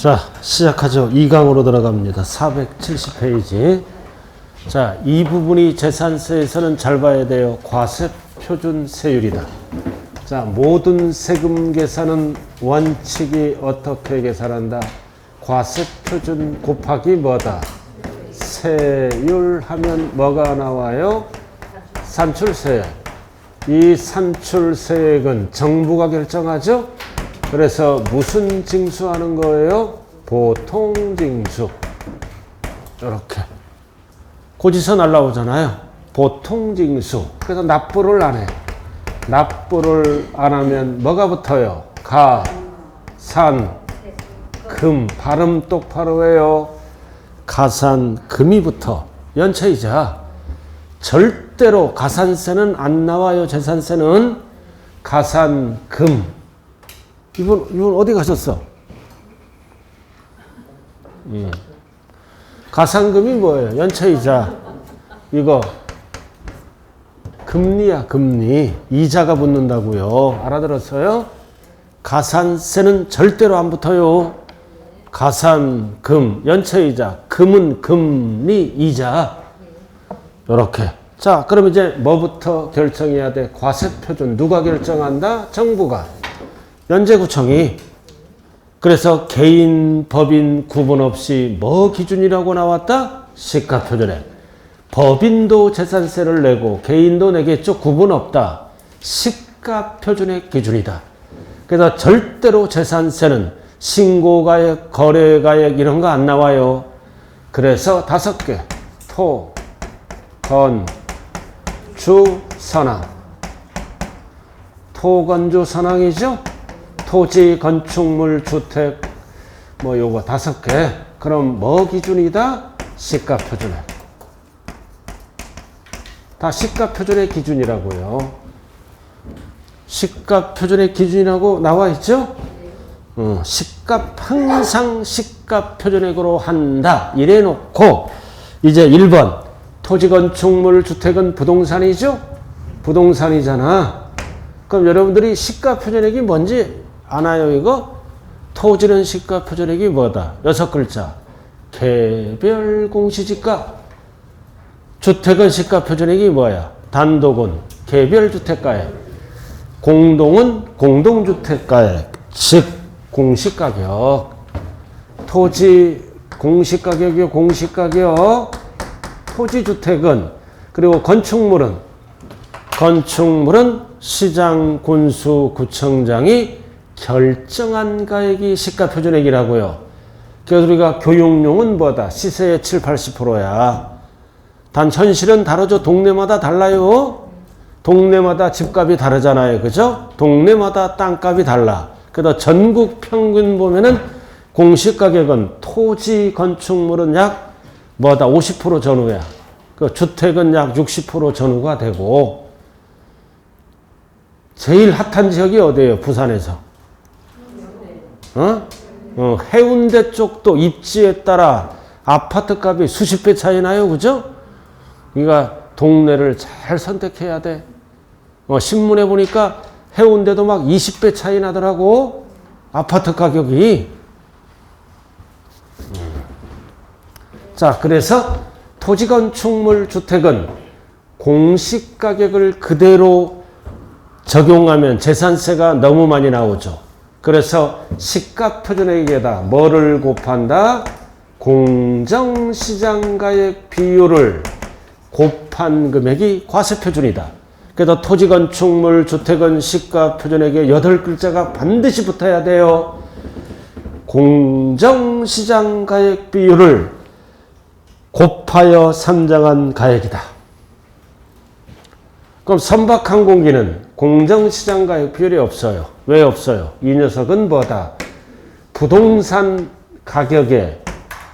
자, 시작하죠. 2강으로 들어갑니다. 470페이지. 자, 이 부분이 재산세에서는 잘 봐야 돼요. 과세 표준 세율이다. 자, 모든 세금 계산은 원칙이 어떻게 계산한다? 과세 표준 곱하기 뭐다? 세율 하면 뭐가 나와요? 산출세액. 이 산출세액은 정부가 결정하죠? 그래서 무슨 징수하는 거예요? 보통징수. 이렇게. 고지서 날라오잖아요. 보통징수. 그래서 납부를 안 해. 납부를 안 하면 뭐가 붙어요? 가, 산, 금. 발음 똑바로 해요. 가산, 금이 붙어. 연체이자. 절대로 가산세는 안 나와요. 재산세는. 가산, 금. 이분 어디 가셨어? 가산금이 뭐예요? 연체이자. 이거 금리야, 금리. 이자가 붙는다고요. 알아들었어요? 가산세는 절대로 안 붙어요. 가산금, 연체이자. 금은 금리, 이자. 요렇게. 자, 그럼 이제 뭐부터 결정해야 돼? 과세표준. 누가 결정한다? 정부가. 연제구청이. 그래서 개인, 법인 구분 없이 뭐 기준이라고 나왔다? 시가표준액. 법인도 재산세를 내고 개인도 내겠죠. 구분 없다. 시가표준액 기준이다. 그래서 절대로 재산세는 신고가액, 거래가액 이런 거 안 나와요. 그래서 5개. 토, 건, 주, 선항. 토, 건, 주, 선항이죠? 토지, 건축물, 주택, 뭐 요거 5개. 그럼 뭐 기준이다? 시가표준액. 다 시가표준의 기준이라고요. 시가표준의 기준이라고 나와 있죠? 시가 항상 시가표준액으로 한다. 이래 놓고 이제 1번 토지, 건축물, 주택은 부동산이죠? 부동산이잖아. 그럼 여러분들이 시가표준액이 뭔지 아나요, 이거? 토지는 시가표준액이 뭐다? 6글자. 개별 공시지가. 주택은 시가표준액이 뭐야? 단독은 개별주택가액. 공동은 공동주택가액. 즉 공시가격. 토지 공시가격이요, 공시가격. 토지주택은, 그리고 건축물은 시장, 군수, 구청장이 결정한 가액이 시가표준액이라고요. 그래서 우리가 교육용은 뭐다? 시세의 7, 80%야. 단 현실은 다르죠. 동네마다 달라요. 동네마다 집값이 다르잖아요. 그죠? 동네마다 땅값이 달라. 그래서 전국 평균 보면은 공시가격은 토지, 건축물은 약 뭐다? 50% 전후야. 그 주택은 약 60% 전후가 되고. 제일 핫한 지역이 어디예요? 부산에서. 해운대 쪽도 입지에 따라 아파트 값이 수십 배 차이 나요. 그죠? 그러니까 동네를 잘 선택해야 돼. 신문에 보니까 해운대도 막 20배 차이 나더라고. 아파트 가격이. 자, 그래서 토지, 건축물, 주택은 공시가격을 그대로 적용하면 재산세가 너무 많이 나오죠. 그래서 시가표준액에다 뭐를 곱한다? 공정시장가액 비율을 곱한 금액이 과세표준이다. 그래서 토지, 건축물, 주택은 시가표준액에 8글자가 반드시 붙어야 돼요. 공정시장가액 비율을 곱하여 산정한 가액이다. 그럼 선박항공기는 공정시장가액 비율이 없어요. 왜 없어요? 이 녀석은 뭐다? 부동산 가격의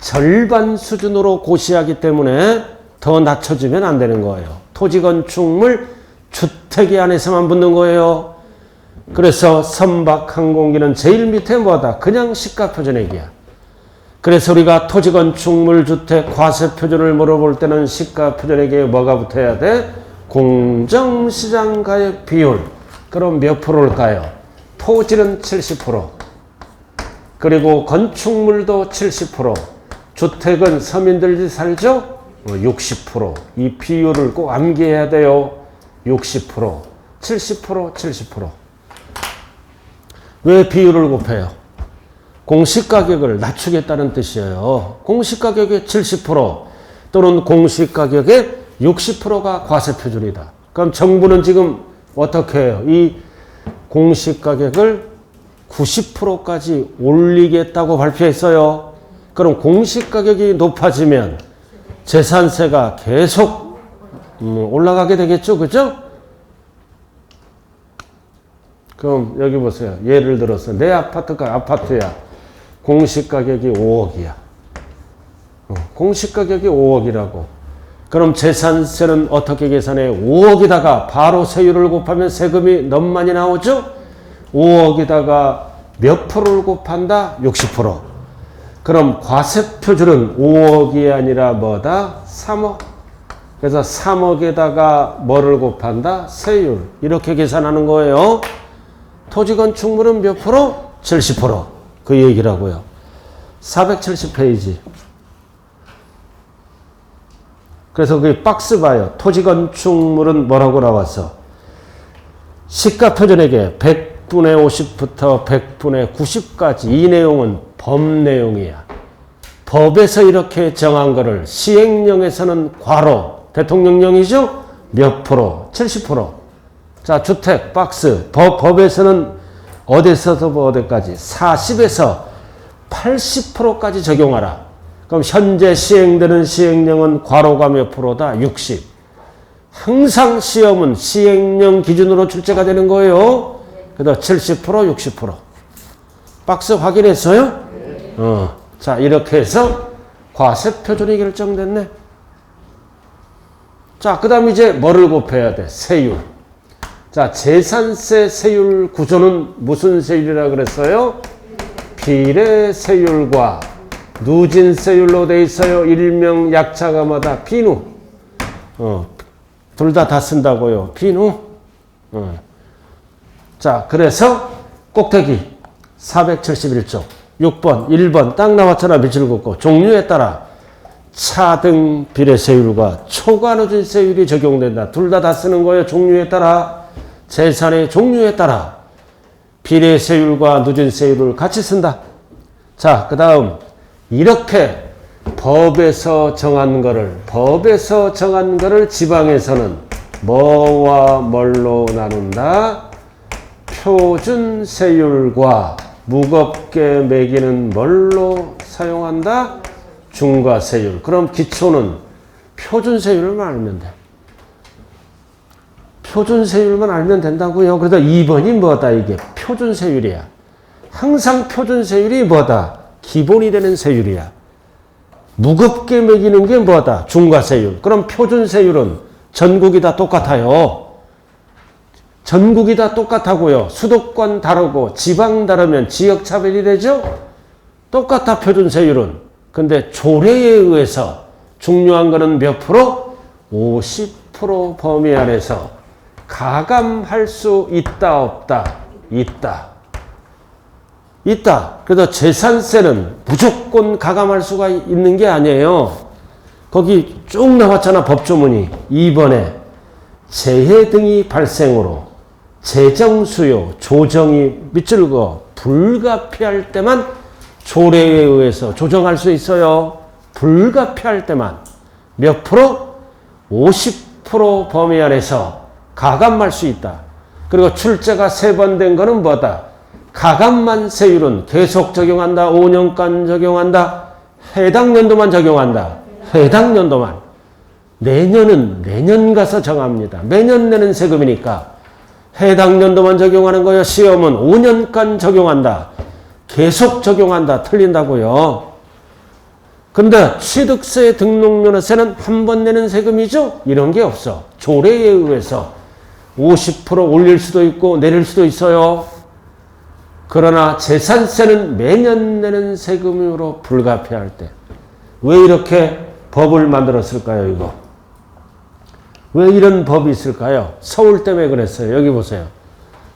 절반 수준으로 고시하기 때문에 더 낮춰주면 안 되는 거예요. 토지, 건축물, 주택이 안에서만 붙는 거예요. 그래서 선박항공기는 제일 밑에 뭐다? 그냥 시가표준액이야. 그래서 우리가 토지, 건축물, 주택, 과세표준을 물어볼 때는 시가표준액에 뭐가 붙어야 돼? 공정시장가액 비율. 그럼 몇 프로일까요? 토지는 70%. 그리고 건축물도 70%, 주택은 서민들이 살죠? 60%. 이 비율을 꼭 암기해야 돼요. 60%, 70%, 70%. 왜 비율을 곱해요? 공시가격을 낮추겠다는 뜻이에요. 공시가격의 70% 또는 공시가격의 60%가 과세표준이다. 그럼 정부는 지금 어떻게 해요? 이 공시가격을 90%까지 올리겠다고 발표했어요. 그럼 공시가격이 높아지면 재산세가 계속 올라가게 되겠죠. 그죠? 그럼 여기 보세요. 예를 들어서 내 아파트가 아파트야. 공시가격이 5억이야. 공시가격이 5억이라고. 그럼 재산세는 어떻게 계산해? 5억에다가 바로 세율을 곱하면 세금이 너무 많이 나오죠? 5억에다가 몇 프로를 곱한다? 60%. 그럼 과세표준은 5억이 아니라 뭐다? 3억. 그래서 3억에다가 뭐를 곱한다? 세율. 이렇게 계산하는 거예요. 토지건축물은 몇 프로? 70%. 그 얘기라고요. 470페이지. 그래서 그 박스 봐요. 토지건축물은 뭐라고 나왔어? 시가표준액의 100분의 50부터 100분의 90까지 이 내용은 법 내용이야. 법에서 이렇게 정한 거를 시행령에서는 과로, 대통령령이죠? 몇 프로? 70%. 자, 주택, 박스. 법에서는 어디서부터 어디까지? 40에서 80%까지 적용하라. 그럼 현재 시행되는 시행령은 과로가 몇 프로다? 60. 항상 시험은 시행령 기준으로 출제가 되는 거예요. 그래서 70%, 60%. 박스 확인했어요? 자, 이렇게 해서 과세표준이 결정됐네. 자, 그 다음 이제 뭐를 곱해야 돼? 세율. 자, 재산세 세율 구조는 무슨 세율이라 그랬어요? 비례세율과 누진세율로 돼 있어요. 일명 약자가 뭐다? 비누. 둘 다 쓴다고요. 비누. 자, 그래서 꼭대기 471쪽 6번 1번 딱 나왔잖아. 밑줄 긋고 종류에 따라 차등 비례세율과 초과 누진세율이 적용된다. 둘 다 쓰는 거예요. 종류에 따라. 재산의 종류에 따라 비례세율과 누진세율을 같이 쓴다. 자, 그 다음 이렇게 법에서 정한 거를 지방에서는 뭐와 뭘로 나눈다? 표준세율과 무겁게 매기는 뭘로 사용한다? 중과세율. 그럼 기초는 표준세율만 알면 돼. 표준세율만 알면 된다고요. 그래서 2번이 뭐다? 이게 표준세율이야. 항상 표준세율이 뭐다? 기본이 되는 세율이야. 무겁게 매기는 게 뭐다? 중과세율. 그럼 표준세율은 전국이 다 똑같아요. 전국이 다 똑같다고요. 수도권 다르고 지방 다르면 지역차별이 되죠? 똑같아 표준세율은. 근데 조례에 의해서 중요한 거는 몇 프로? 50% 범위 안에서 가감할 수 있다 없다? 있다. 있다. 그래서 재산세는 무조건 가감할 수가 있는 게 아니에요. 거기 쭉 나왔잖아. 법조문이. 2번에 재해 등이 발생으로 재정수요, 조정이 밑줄 그어 불가피할 때만 조례에 의해서 조정할 수 있어요. 불가피할 때만. 몇 프로? 50% 범위 안에서 가감할 수 있다. 그리고 출제가 3번 된 거는 뭐다? 가감만 세율은 계속 적용한다. 5년간 적용한다. 해당 연도만 적용한다. 해당 연도만. 내년은 내년 가서 정합니다. 매년 내는 세금이니까 해당 연도만 적용하는 거예요. 시험은 5년간 적용한다. 계속 적용한다. 틀린다고요. 근데 취득세 등록면허세는 한 번 내는 세금이죠? 이런 게 없어. 조례에 의해서 50% 올릴 수도 있고 내릴 수도 있어요. 그러나 재산세는 매년 내는 세금으로 불가피할 때. 왜 이렇게 법을 만들었을까요, 이거? 왜 이런 법이 있을까요? 서울 때문에 그랬어요. 여기 보세요.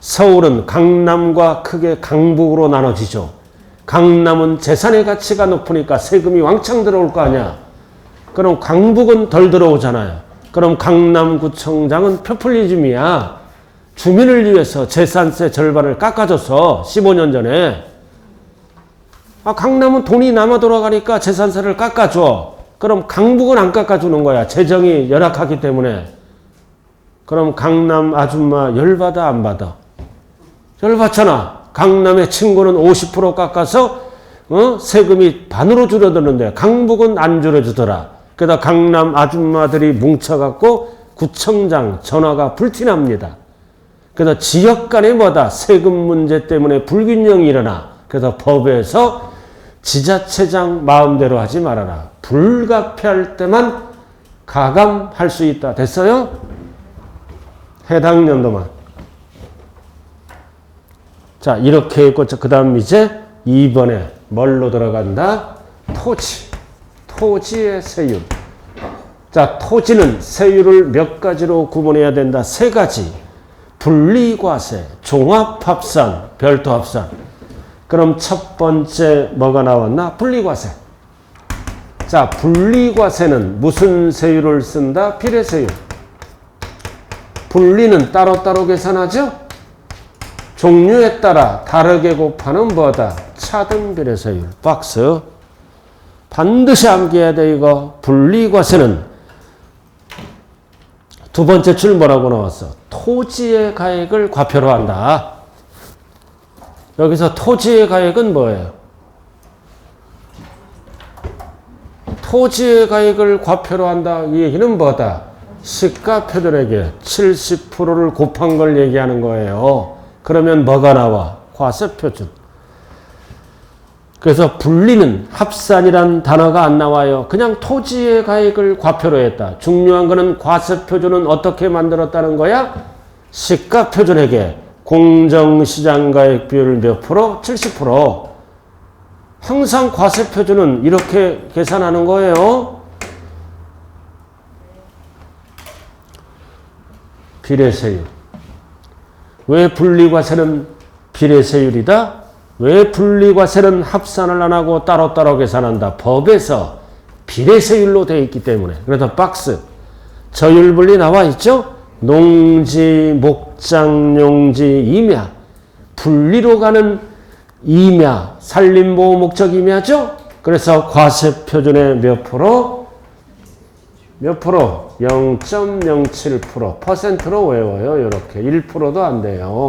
서울은 강남과 크게 강북으로 나눠지죠. 강남은 재산의 가치가 높으니까 세금이 왕창 들어올 거 아니야. 그럼 강북은 덜 들어오잖아요. 그럼 강남구청장은 포퓰리즘이야. 주민을 위해서 재산세 절반을 깎아줬어. 15년 전에. 강남은 돈이 남아 돌아가니까 재산세를 깎아줘. 그럼 강북은 안 깎아주는 거야. 재정이 열악하기 때문에. 그럼 강남 아줌마 열받아 안 받아? 열받잖아. 강남의 친구는 50% 깎아서 세금이 반으로 줄어드는데 강북은 안 줄여주더라. 그러다 강남 아줌마들이 뭉쳐갖고 구청장 전화가 불티납니다. 그래서 지역 간에 세금 문제 때문에 불균형이 일어나. 그래서 법에서 지자체장 마음대로 하지 말아라. 불가피할 때만 가감할 수 있다. 됐어요? 해당 연도만. 자, 이렇게 했고, 그 다음 이제 2번에 뭘로 들어간다? 토지. 토지의 세율. 자, 토지는 세율을 몇 가지로 구분해야 된다? 3가지. 분리과세, 종합합산, 별도합산. 그럼 첫 번째 뭐가 나왔나? 분리과세. 자, 분리과세는 무슨 세율을 쓴다? 비례세율. 분리는 따로따로 계산하죠? 종류에 따라 다르게 곱하는 뭐다? 차등 비례세율. 박스. 반드시 암기해야 돼, 이거. 분리과세는 두 번째 줄 뭐라고 나왔어? 토지의 가액을 과표로 한다. 여기서 토지의 가액은 뭐예요? 토지의 가액을 과표로 한다. 이 얘기는 뭐다? 시가 표준액에 70%를 곱한 걸 얘기하는 거예요. 그러면 뭐가 나와? 과세 표준. 그래서 분리는 합산이란 단어가 안 나와요. 그냥 토지의 가액을 과표로 했다. 중요한 거는 과세 표준은 어떻게 만들었다는 거야? 시가 표준액에 공정시장가액 비율 몇 프로? 70%. 항상 과세 표준은 이렇게 계산하는 거예요. 비례세율. 왜 분리과세는 비례세율이다? 왜 분리과세는 합산을 안 하고 따로따로 계산한다? 법에서 비례세율로 되어 있기 때문에. 그래서 박스. 저율분리 나와 있죠? 농지, 목장, 용지, 임야. 분리로 가는 임야, 산림보호 목적 임야죠? 그래서 과세 표준의 몇 프로? 몇 프로? 0.07%. 퍼센트로 외워요. 이렇게. 1%도 안 돼요.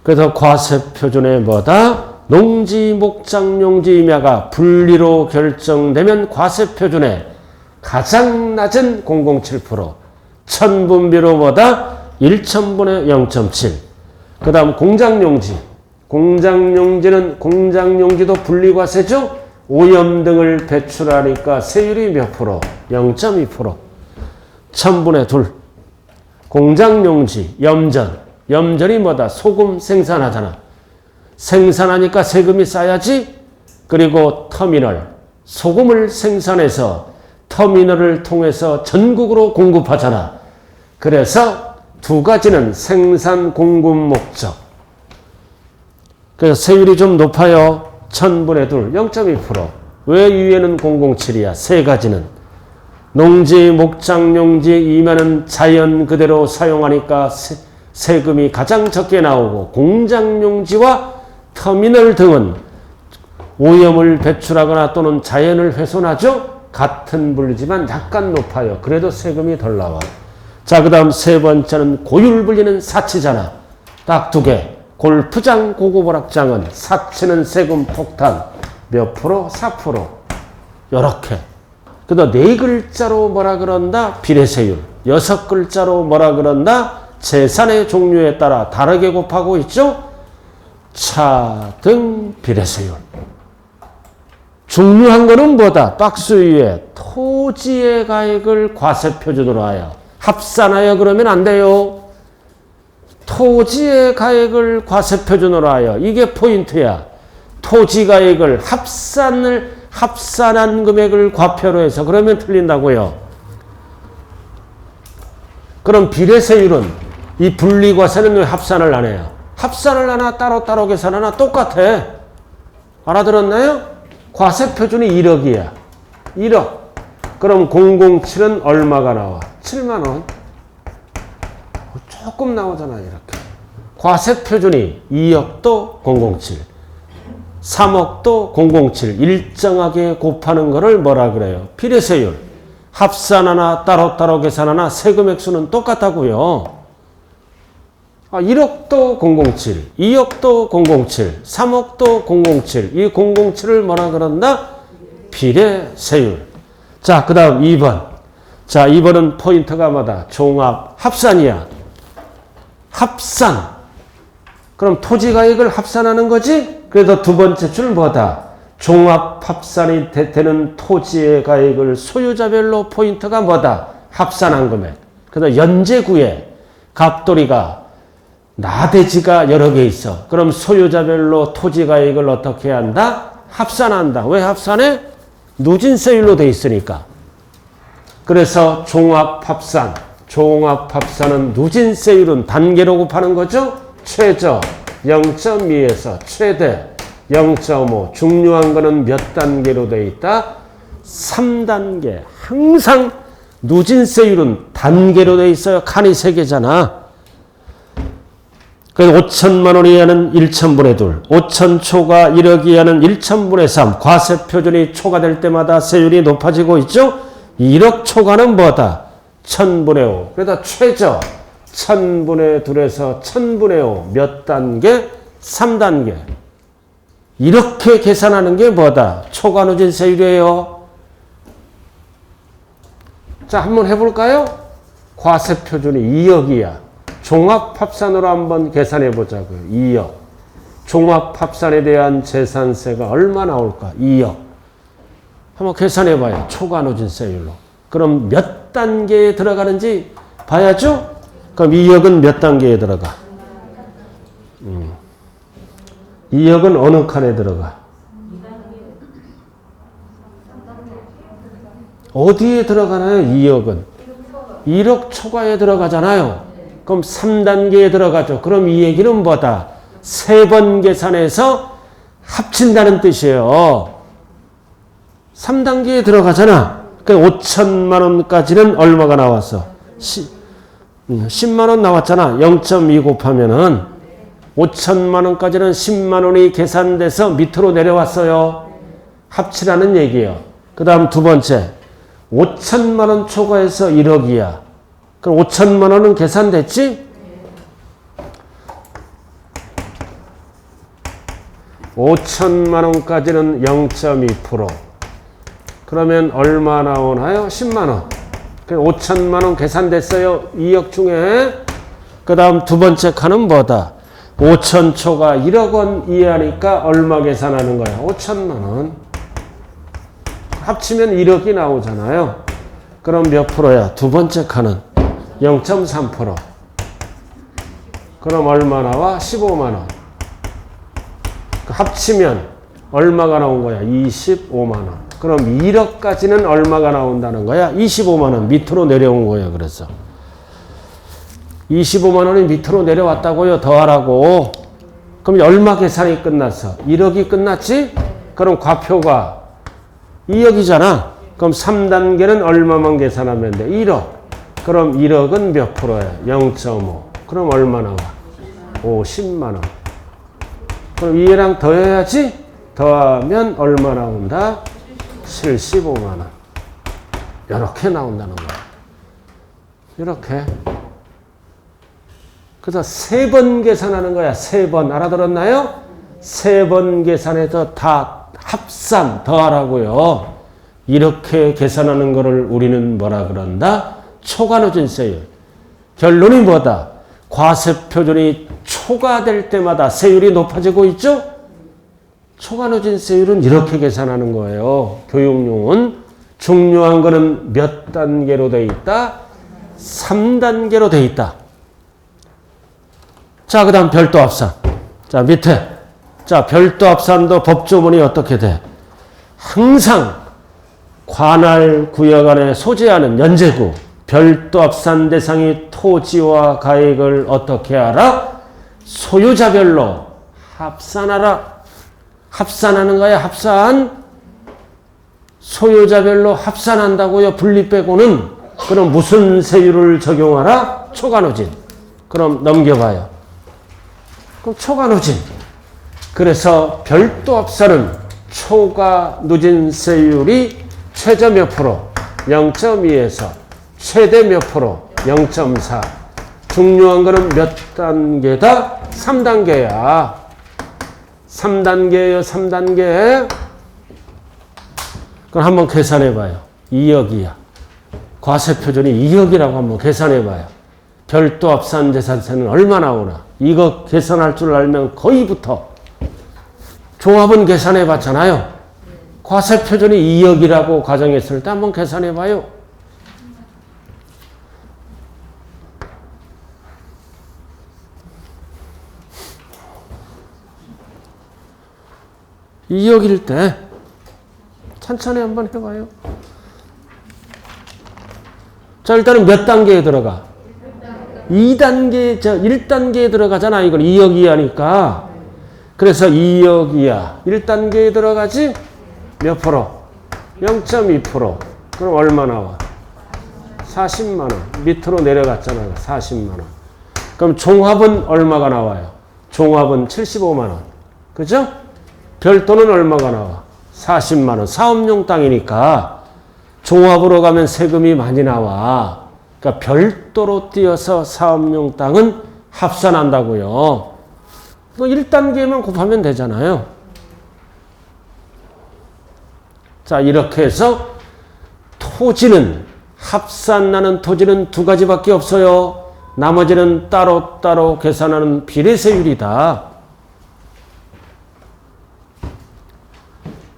그래서 과세 표준의 뭐다? 농지, 목장, 용지, 임야가 분리로 결정되면 과세 표준의 가장 낮은 0.07%. 천분비로 뭐다? 1천분의 0.7. 그 다음 공장용지. 공장용지는 공장용지도 분리과세죠? 오염 등을 배출하니까 세율이 몇 프로? 0.2%. 천분의 2. 공장용지, 염전. 염전이 뭐다? 소금 생산하잖아. 생산하니까 세금이 쌓여야지. 그리고 터미널. 소금을 생산해서 터미널을 통해서 전국으로 공급하잖아. 그래서 두 가지는 생산 공급 목적. 그래서 세율이 좀 높아요. 천분의 2, 0.2%. 왜 위에는 007이야? 세 가지는. 농지, 목장, 용지, 임야는 자연 그대로 사용하니까 세금이 가장 적게 나오고, 공장용지와 터미널 등은 오염을 배출하거나 또는 자연을 훼손하죠? 같은 분리지만 약간 높아요. 그래도 세금이 덜 나와. 자, 그 다음 세 번째는 고율 분리는 사치잖아. 딱 두 개. 골프장, 고급오락장은 사치는 세금 폭탄. 몇 프로? 4%. 요렇게. 그래서 네 글자로 뭐라 그런다? 비례세율. 6글자로 뭐라 그런다? 재산의 종류에 따라 다르게 곱하고 있죠? 차등 비례세율. 중요한 거는 뭐다? 박스 위에 토지의 가액을 과세 표준으로 하여 합산하여 그러면 안 돼요. 토지의 가액을 과세 표준으로 하여 이게 포인트야. 토지 가액을 합산한 금액을 과표로 해서 그러면 틀린다고요. 그럼 비례세율은 이 분리과세는 왜 합산을 안 해요? 합산을 하나 따로따로 계산하나 똑같아. 알아들었나요? 과세표준이 1억이야. 1억. 그럼 007은 얼마가 나와? 7만 원. 조금 나오잖아 이렇게. 과세표준이 2억도 007, 3억도 007 일정하게 곱하는 거를 뭐라 그래요? 비례세율. 합산 하나 따로따로 계산 하나 세금 액수는 똑같다고요. 1억도 007, 2억도 007, 3억도 007. 이 007을 뭐라 그런다? 비례세율. 자, 그 다음 2번. 자, 2번은 포인트가 뭐다? 종합 합산이야. 합산. 그럼 토지가액을 합산하는 거지? 그래서 두 번째 줄 뭐다? 종합 합산이 되는 토지의 가액을 소유자별로 포인트가 뭐다? 합산한 금액. 그래서 연제구에 갑돌이가 나대지가 여러 개 있어. 그럼 소유자별로 토지가액을 어떻게 한다? 합산한다. 왜 합산해? 누진세율로 돼 있으니까. 그래서 종합합산. 종합합산은 누진세율은 단계로 곱하는 거죠. 최저 0.2에서 최대 0.5. 중요한 거는 몇 단계로 돼 있다? 3단계. 항상 누진세율은 단계로 돼 있어요. 칸이 3개잖아. 그래서 5천만 원 이하는 1천분의 2, 5천 초과 1억 이하는 1천분의 3. 과세표준이 초과될 때마다 세율이 높아지고 있죠. 1억 초과는 뭐다? 1000분의 5. 그래서 최저 1000분의 2에서 1000분의 5. 몇 단계? 3단계. 이렇게 계산하는 게 뭐다? 초과 누진세율이에요. 자, 한번 해볼까요? 과세표준이 2억이야. 종합합산으로 한번 계산해 보자고요. 2억. 종합합산에 대한 재산세가 얼마 나올까? 2억. 한번 계산해 봐요. 초과 누진세율로. 그럼 몇 단계에 들어가는지 봐야죠? 그럼 2억은 몇 단계에 들어가? 2억은 어느 칸에 들어가? 어디에 들어가나요? 2억은? 1억 초과에 들어가잖아요. 그럼 3단계에 들어가죠. 그럼 이 얘기는 뭐다? 3번 계산해서 합친다는 뜻이에요. 3단계에 들어가잖아. 그러니까 5천만 원까지는 얼마가 나왔어? 10만 원 나왔잖아. 0.2 곱하면은 5천만 원까지는 10만 원이 계산돼서 밑으로 내려왔어요. 합치라는 얘기예요. 그 다음 두 번째. 5천만 원 초과해서 1억이야. 그럼 5천만 원은 계산됐지? 5천만 원까지는 0.2%. 그러면 얼마 나오나요? 10만 원. 그럼 5천만 원 계산됐어요. 2억 중에. 그 다음 두 번째 칸은 뭐다? 5천 초가 1억 원 이하니까 얼마 계산하는 거야? 5천만 원. 합치면 1억이 나오잖아요. 그럼 몇 프로야? 두 번째 칸은 0.3%. 그럼 얼마 나와? 15만 원. 합치면 얼마가 나온 거야? 25만 원. 그럼 1억까지는 얼마가 나온다는 거야? 25만 원 밑으로 내려온 거예요. 그래서 25만 원이 밑으로 내려왔다고요. 더하라고. 그럼 얼마 계산이 끝났어? 1억이 끝났지? 그럼 과표가 2억이잖아. 그럼 3단계는 얼마만 계산하면 돼? 1억. 그럼 1억은 몇 프로야? 0.5. 그럼 얼마 나와? 50만 원. 그럼 얘랑 더해야지? 더하면 얼마 나온다? 75만 원. 이렇게 나온다는 거야. 이렇게. 그래서 3번 계산하는 거야. 3번. 알아들었나요? 3번 계산해서 다 합산 더하라고요. 이렇게 계산하는 거를 우리는 뭐라 그런다? 초과누진세율. 결론이 뭐다? 과세표준이 초과될 때마다 세율이 높아지고 있죠? 초과누진세율은 이렇게 계산하는 거예요. 교육용은. 중요한 거는 몇 단계로 돼 있다? 3단계로 돼 있다. 자, 그 다음 별도 합산. 자, 밑에. 자, 별도 합산도 법조문이 어떻게 돼? 항상 관할 구역 안에 소재하는 연제구. 별도 합산 대상이 토지와 가액을 어떻게 알아? 소유자별로 합산하라. 합산하는 거야, 합산. 소유자별로 합산한다고요, 분리 빼고는. 그럼 무슨 세율을 적용하라? 초과누진. 그럼 넘겨봐요. 그럼 초과누진. 그래서 별도 합산은 초과누진세율이 최저 몇 프로? 0.2에서 최대 몇 프로? 0.4. 중요한 거는 몇 단계다? 3단계야. 3단계예요, 3단계. 그럼 한번 계산해 봐요. 2억이야. 과세표준이 2억이라고 한번 계산해 봐요. 별도 합산 재산세는 얼마 나오나? 이거 계산할 줄 알면 거의부터. 종합은 계산해 봤잖아요. 과세표준이 2억이라고 가정했을 때 한번 계산해 봐요. (2억일) 때 천천히 한번 해봐요. 자, 일단은 몇 단계에 들어가? 2단계, 1단계에 들어가잖아. 이건 2억 이하니까. 그래서 2억 이하 1단계에 들어가지? 몇 프로? 0.2%. 그럼 얼마 나와? 40만원. 밑으로 내려갔잖아요. 40만원. 그럼 종합은 얼마가 나와요? 종합은 75만원. 그죠? 별도는 얼마가 나와? 40만원. 사업용 땅이니까 종합으로 가면 세금이 많이 나와. 그러니까 별도로 띄어서 사업용 땅은 합산한다고요. 1단계만 곱하면 되잖아요. 자, 이렇게 해서 토지는, 합산나는 토지는 두 가지밖에 없어요. 나머지는 따로따로 계산하는 비례세율이다.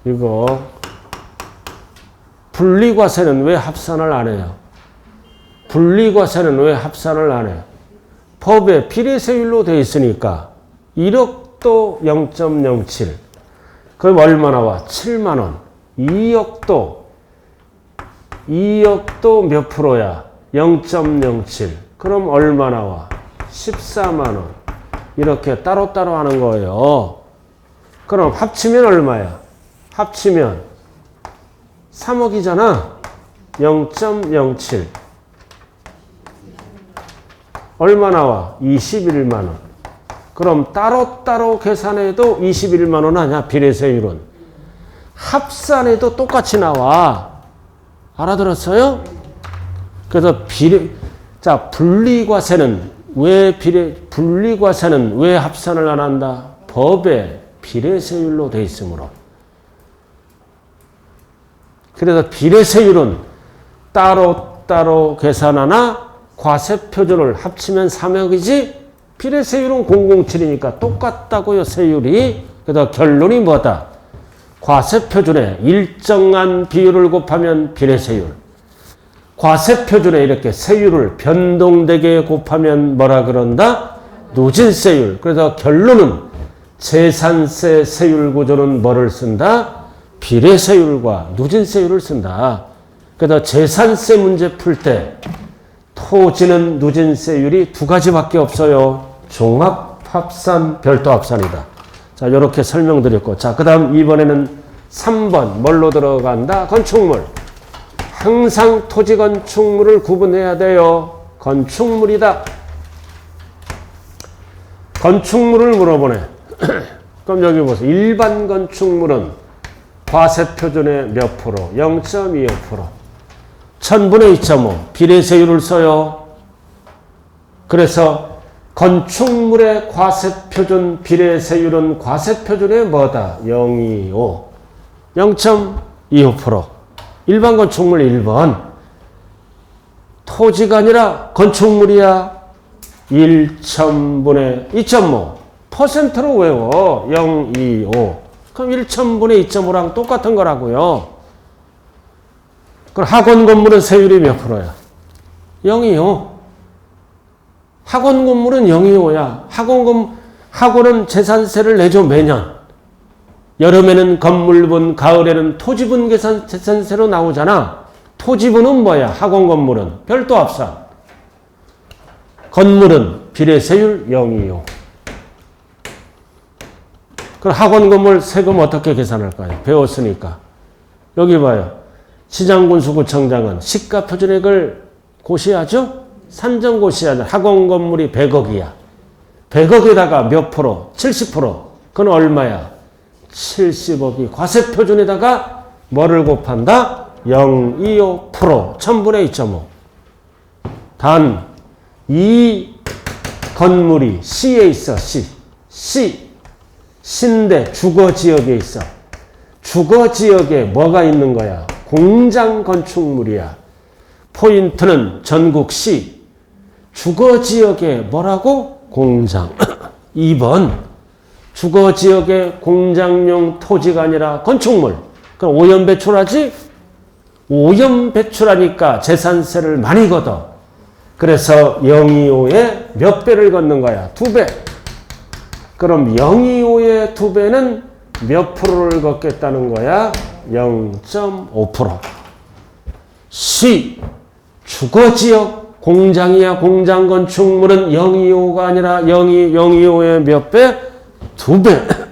이거 분리과세는 왜 합산을 안 해요? 분리과세는 왜 합산을 안 해요? 법에 비례세율로 되어 있으니까 1억도 0.07. 그럼 얼마 나와? 7만원. 2억도 몇 프로야? 0.07. 그럼 얼마 나와? 14만원. 이렇게 따로따로 하는 거예요. 그럼 합치면 얼마야? 합치면 3억이잖아. 0.07. 얼마 나와? 21만원. 그럼 따로따로 계산해도 21만원 하냐? 비례세율은. 합산해도 똑같이 나와. 알아들었어요? 그래서 분리과세는 분리과세는 왜 합산을 안 한다? 법에 비례세율로 돼 있으므로. 그래서 비례세율은 따로따로 계산하나 과세표준을 합치면 3억이지 비례세율은 007이니까 똑같다고요, 세율이. 그래서 결론이 뭐다? 과세표준에 일정한 비율을 곱하면 비례세율. 과세표준에 이렇게 세율을 변동되게 곱하면 뭐라 그런다? 누진세율. 그래서 결론은 재산세 세율 구조는 뭐를 쓴다? 비례세율과 누진세율을 쓴다. 그래서 재산세 문제 풀 때 토지는 누진세율이 두 가지밖에 없어요. 종합, 합산, 별도 합산이다. 자, 이렇게 설명드렸고. 자, 그 다음 이번에는 3번. 뭘로 들어간다? 건축물. 항상 토지 건축물을 구분해야 돼요. 건축물이다. 건축물을 물어보네. 그럼 여기 보세요. 일반 건축물은 과세표준의 몇 프로? 0.25%. 1000분의 2.5. 비례세율을 써요. 그래서 건축물의 과세표준 비례세율은 과세표준의 뭐다? 0.25. 0.25%. 일반 건축물 1번. 토지가 아니라 건축물이야. 1000분의 2.5. 퍼센트로 외워. 0.25. 그럼 1000분의 2.5랑 똑같은 거라고요. 그럼 학원 건물은 세율이 몇 프로야? 0.25. 학원 건물은 0.25야. 학원은 재산세를 내줘, 매년. 여름에는 건물분, 가을에는 토지분 계산 재산세로 나오잖아. 토지분은 뭐야? 학원 건물은 별도 합산. 건물은 비례세율 0.25. 그럼 학원 건물 세금 어떻게 계산할까요? 배웠으니까. 여기 봐요. 시장군수구청장은 시가표준액을 고시하죠? 산정고시하죠. 학원 건물이 100억이야. 100억에다가 몇 프로? 70%. 그건 얼마야? 70억이 과세표준에다가 뭐를 곱한다? 0.25%. 1000분의 2.5. 단, 이 건물이 C에 있어, C. C인데 주거지역에 있어. 주거지역에 뭐가 있는 거야? 공장 건축물이야. 포인트는 전국 C. 주거지역에 뭐라고? 공장. 2번. 주거지역에 공장용 토지가 아니라 건축물. 그럼 오염배출하지? 오염배출하니까 재산세를 많이 걷어. 그래서 025에 몇 배를 걷는 거야? 2배. 그럼 025의 2배는 몇 프로를 걷겠다는 거야? 0.5%. C. 주거지역 공장이야. 공장 건축물은 025가 아니라 025의 몇 배? 2배.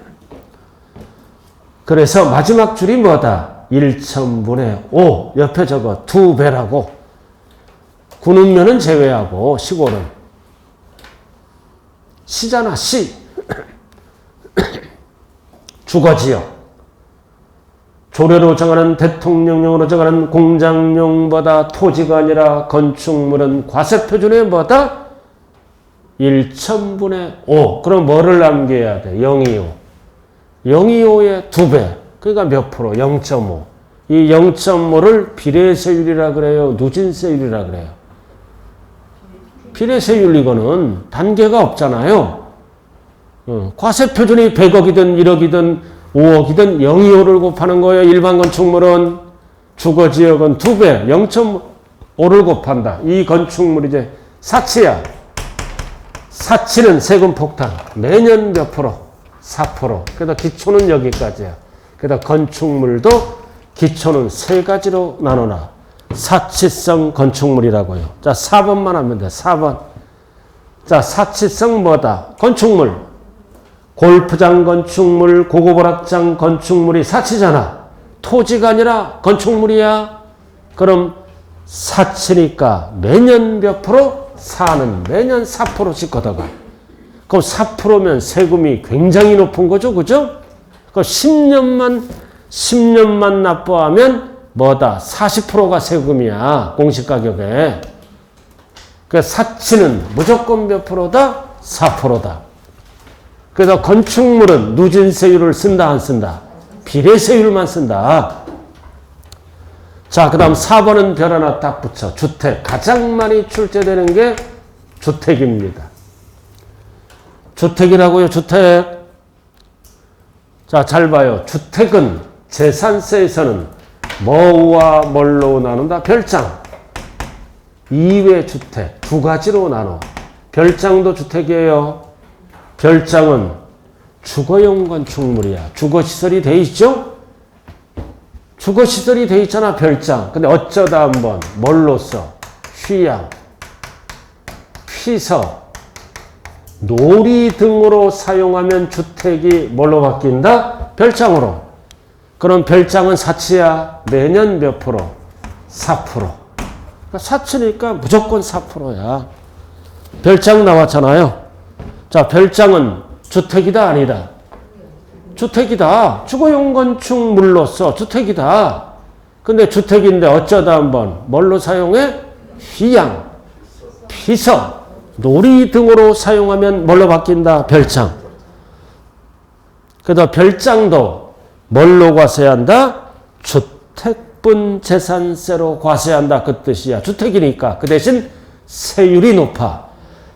그래서 마지막 줄이 뭐다? 1,000분의 5. 옆에 적어 2배라고. 군읍면은 제외하고 시골은. C잖아. C. 주거지역. 조례로 정하는 대통령령으로 정하는 공장용보다 토지가 아니라 건축물은 과세표준에 뭐다? 1,000분의 5. 그럼 뭐를 남겨야 돼? 025. 025의 2배. 그러니까 몇 프로? 0.5. 이 0.5를 비례세율이라 그래요? 누진세율이라 그래요? 비례세율 이거는 단계가 없잖아요. 과세표준이 100억이든 1억이든 5억이든 0.25를 곱하는 거예요. 일반 건축물은. 주거지역은 2배, 0.5를 곱한다. 이 건축물이 이제 사치야. 사치는 세금 폭탄. 매년 몇 프로? 4%. 그래서 기초는 여기까지야. 그래서 건축물도 기초는 세 가지로 나누나. 사치성 건축물이라고요. 자, 4번만 하면 돼. 4번. 자, 사치성 뭐다? 건축물. 골프장 건축물, 고급 오락장 건축물이 사치잖아. 토지가 아니라 건축물이야. 그럼 사치니까 매년 몇 프로? 4는 매년 4%씩 걷어가. 그럼 4%면 세금이 굉장히 높은 거죠. 그죠? 그럼 10년만 납부하면 뭐다? 40%가 세금이야. 공시가격에. 그 사치는 무조건 몇 프로다? 4%다. 그래서 건축물은 누진세율을 쓴다, 안 쓴다? 비례세율만 쓴다. 자, 그 다음 4번은 별 하나 딱 붙여. 주택. 가장 많이 출제되는 게 주택입니다. 주택이라고요, 주택. 자, 잘 봐요. 주택은 재산세에서는 뭐와 뭘로 나눈다? 별장. 2회 주택. 두 가지로 나눠. 별장도 주택이에요. 별장은 주거용 건축물이야. 주거시설이 돼 있죠? 주거시설이 돼 있잖아, 별장. 근데 어쩌다 한번 뭘로 써? 휴양, 피서, 놀이 등으로 사용하면 주택이 뭘로 바뀐다? 별장으로. 그럼 별장은 사치야. 매년 몇 프로? 4%. 그러니까 사치니까 무조건 4%야. 별장 나왔잖아요. 자, 별장은 주택이다, 아니다? 주택이다. 주거용 건축물로서 주택이다. 근데 주택인데 어쩌다 한번 뭘로 사용해? 휴양, 피서, 놀이 등으로 사용하면 뭘로 바뀐다? 별장. 그래서 별장도 뭘로 과세한다? 주택분 재산세로 과세한다. 그 뜻이야. 주택이니까. 그 대신 세율이 높아.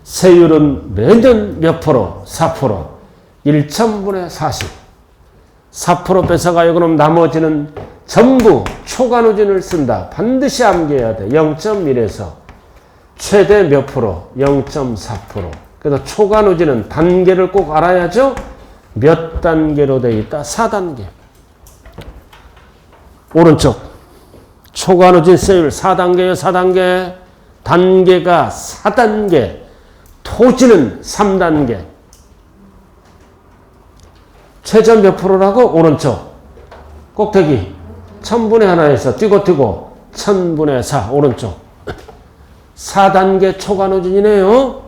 세율은 매년 몇 프로? 4%. 1,000분의 40. 4% 뺏어가요. 그럼 나머지는 전부 초과누진을 쓴다. 반드시 암기해야 돼. 0.1에서 최대 몇 프로? 0.4%. 그래서 초과누진은 단계를 꼭 알아야죠. 몇 단계로 되어 있다? 4단계. 오른쪽. 초과누진 세율 4단계요. 4단계. 단계가 4단계. 토지는 3단계. 최저 몇 프로라고? 오른쪽. 꼭대기. 1000분의 하나에서 뛰고 1000분의 4. 오른쪽. 4단계 초과 누진이네요.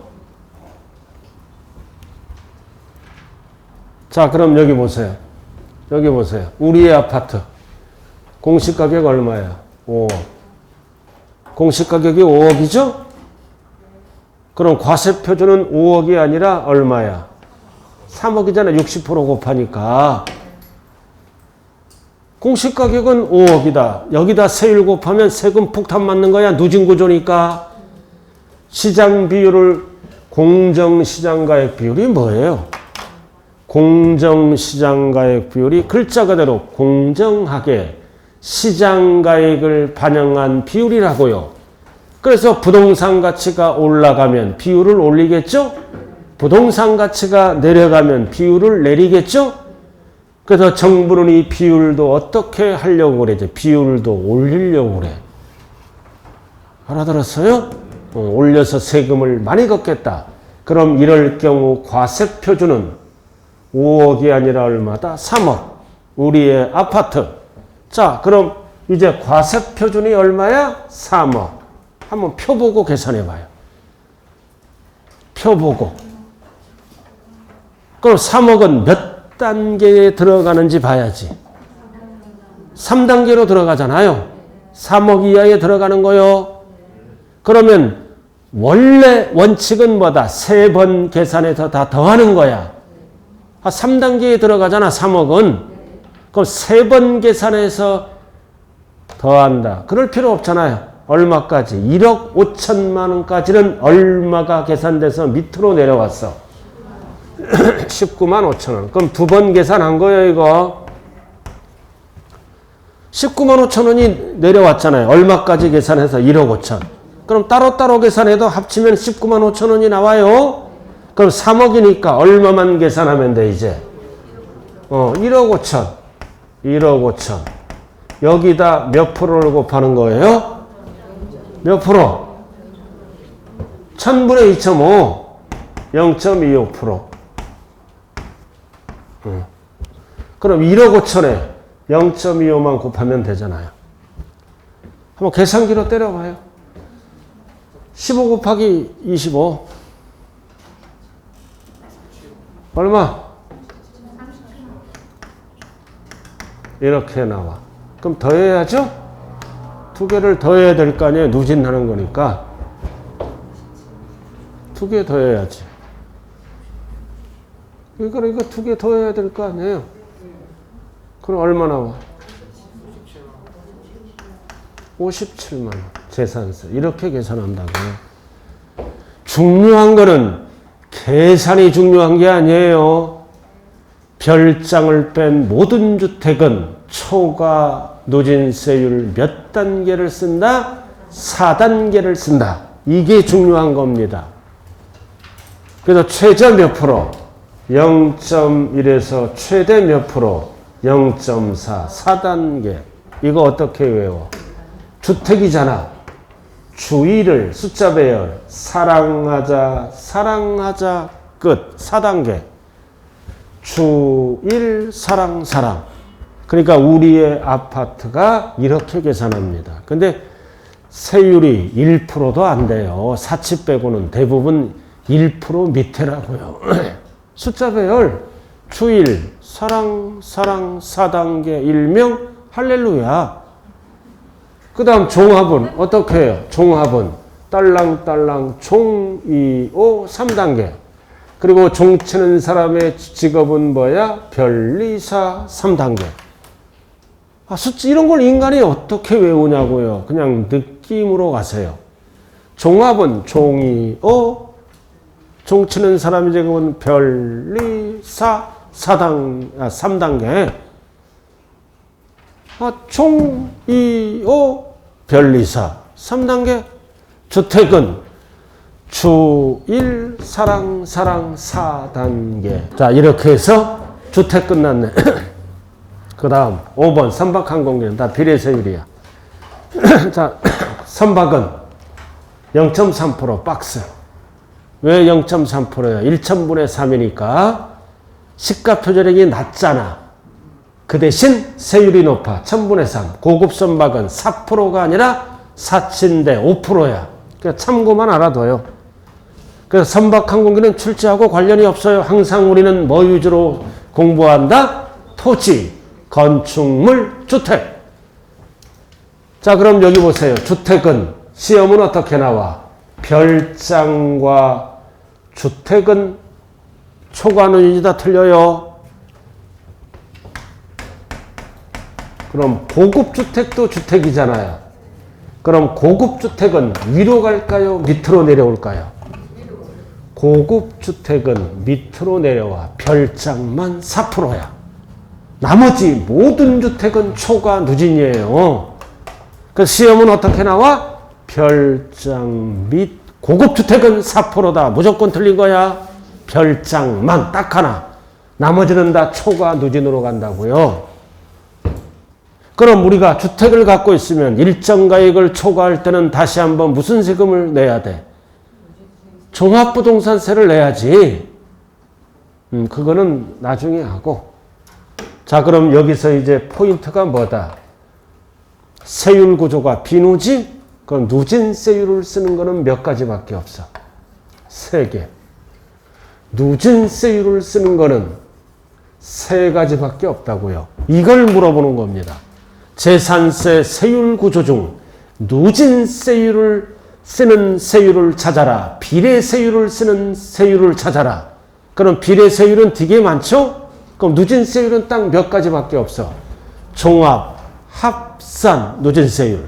자, 그럼 여기 보세요. 여기 보세요. 우리의 아파트. 공시가격 얼마야? 5억. 공시가격이 5억이죠? 그럼 과세표준은 5억이 아니라 얼마야? 3억이잖아. 60% 곱하니까. 공시가격은 5억이다. 여기다 세율 곱하면 세금 폭탄 맞는 거야. 누진구조니까. 시장 비율을 공정시장가액 비율이 뭐예요? 공정시장가액 비율이 글자 그대로 공정하게 시장가액을 반영한 비율이라고요. 그래서 부동산 가치가 올라가면 비율을 올리겠죠? 부동산 가치가 내려가면 비율을 내리겠죠? 그래서 정부는 이 비율도 어떻게 하려고 그러죠? 비율도 올리려고 그래. 알아들었어요? 올려서 세금을 많이 걷겠다. 그럼 이럴 경우 과세표준은 5억이 아니라 얼마다? 3억. 우리의 아파트. 자, 그럼 이제 과세표준이 얼마야? 3억. 한번 표 보고 계산해 봐요. 표 보고. 그럼 3억은 몇 단계에 들어가는지 봐야지. 3단계로 들어가잖아요. 3억 이하에 들어가는 거요. 그러면 원래 원칙은 뭐다? 3번 계산해서 다 더하는 거야. 3단계에 들어가잖아, 3억은. 그럼 3번 계산해서 더한다. 그럴 필요 없잖아요. 얼마까지? 1억 5천만 원까지는 얼마가 계산돼서 밑으로 내려왔어? 19만 5천 원. 그럼 2번 계산한 거예요, 이거. 19만 5천 원이 내려왔잖아요. 얼마까지 계산해서 1억 5천. 그럼 따로따로 계산해도 합치면 19만 5천 원이 나와요. 그럼 3억이니까 얼마만 계산하면 돼, 이제? 1억 5천. 1억 5천. 여기다 몇 프로를 곱하는 거예요? 몇 프로? 1000분의 2.5. 0.25%. 그럼 1억 5천에 0.25만 곱하면 되잖아요. 한번 계산기로 때려봐요. 15 곱하기 25. 얼마? 이렇게 나와. 그럼 더해야죠? 2개를 더해야 될 거 아니에요? 누진하는 거니까. 2개 더해야지. 그러니까 2개 더해야 될 거 아니에요? 그럼 얼마 나와? 57만 원. 재산세. 이렇게 계산한다고요. 중요한 거는 계산이 중요한 게 아니에요. 별장을 뺀 모든 주택은 초과 누진세율 몇 단계를 쓴다? 4단계를 쓴다. 이게 중요한 겁니다. 그래서 최저 몇 프로? 0.1에서 최대 몇 프로? 0.4. 4단계. 이거 어떻게 외워? 주택이잖아. 주의를 숫자 배열. 사랑하자, 사랑하자, 끝. 4단계. 주1 사랑, 사랑. 그러니까 우리의 아파트가 이렇게 계산합니다. 근데 세율이 1%도 안 돼요. 사치 빼고는 대부분 1% 밑에라고요. 숫자 배열. 주1 사랑, 사랑, 4단계 일명 할렐루야. 그 다음 종합은 어떻게 해요? 종합은 딸랑딸랑 종, 2, 5, 3단계. 그리고 종 치는 사람의 직업은 뭐야? 별리사 3단계. 숫자 이런 걸 인간이 어떻게 외우냐고요. 그냥 느낌으로 가세요. 종합은 종, 2, 5, 종 치는 사람의 직업은 별리사 3단계. 종, 2, 5, 별리사 3단계. 주택은 주 1, 사랑, 사랑 4단계. 자, 이렇게 해서 주택 끝났네. 그 다음 5번 선박항공기는 다 비례세율이야. 자, 선박은 0.3% 박스. 왜 0.3%야? 1000분의 3이니까 시가 표절액이 낮잖아. 그 대신 세율이 높아. 1000분의 3. 고급 선박은 4%가 아니라 4친대 5%야. 그러니까 참고만 알아둬요. 그래서 선박항공기는 출제하고 관련이 없어요. 항상 우리는 뭐 위주로 공부한다? 토지, 건축물, 주택. 자, 그럼 여기 보세요. 주택은 시험은 어떻게 나와? 별장과 주택은 초과는 다 틀려요. 그럼 고급주택도 주택이잖아요. 그럼 고급주택은 위로 갈까요? 밑으로 내려올까요? 고급주택은 밑으로 내려와. 별장만 4%야. 나머지 모든 주택은 초과 누진이에요. 그 시험은 어떻게 나와? 별장 및 고급주택은 4%다. 무조건 틀린 거야. 별장만 딱 하나. 나머지는 다 초과 누진으로 간다고요. 그럼 우리가 주택을 갖고 있으면 일정 가액을 초과할 때는 다시 한번 무슨 세금을 내야 돼? 종합부동산세를 내야지. 그거는 나중에 하고. 자, 그럼 여기서 이제 포인트가 뭐다? 세율 구조가 비누지? 그럼 누진세율을 쓰는 거는 몇 가지밖에 없어. 3개. 누진세율을 쓰는 거는 3가지밖에 없다고요. 이걸 물어보는 겁니다. 재산세 세율 구조 중 누진세율을 쓰는 세율을 찾아라. 비례세율을 쓰는 세율을 찾아라. 그럼 비례세율은 되게 많죠? 그럼 누진세율은 딱 몇 가지밖에 없어. 종합, 합산, 누진세율.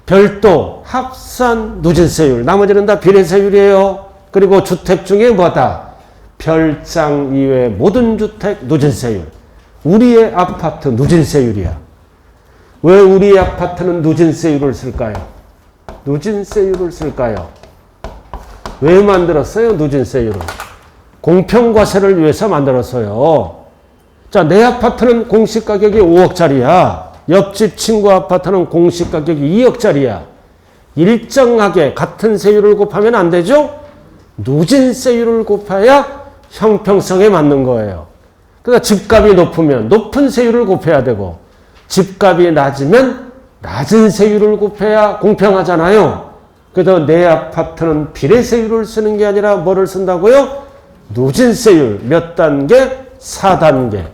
별도, 합산, 누진세율. 나머지는 다 비례세율이에요. 그리고 주택 중에 뭐다? 별장 이외 모든 주택 누진세율. 우리의 아파트 누진세율이야. 왜 우리의 아파트는 누진세율을 쓸까요? 누진세율을 쓸까요? 왜 만들었어요? 누진세율을. 공평과세를 위해서 만들었어요. 자, 내 아파트는 공시가격이 5억짜리야. 옆집 친구 아파트는 공시가격이 2억짜리야. 일정하게 같은 세율을 곱하면 안 되죠? 누진세율을 곱해야 형평성에 맞는 거예요. 그러니까 집값이 높으면 높은 세율을 곱해야 되고 집값이 낮으면 낮은 세율을 곱해야 공평하잖아요. 그래서 내 아파트는 비례세율을 쓰는 게 아니라 뭐를 쓴다고요? 누진세율. 몇 단계? 4단계.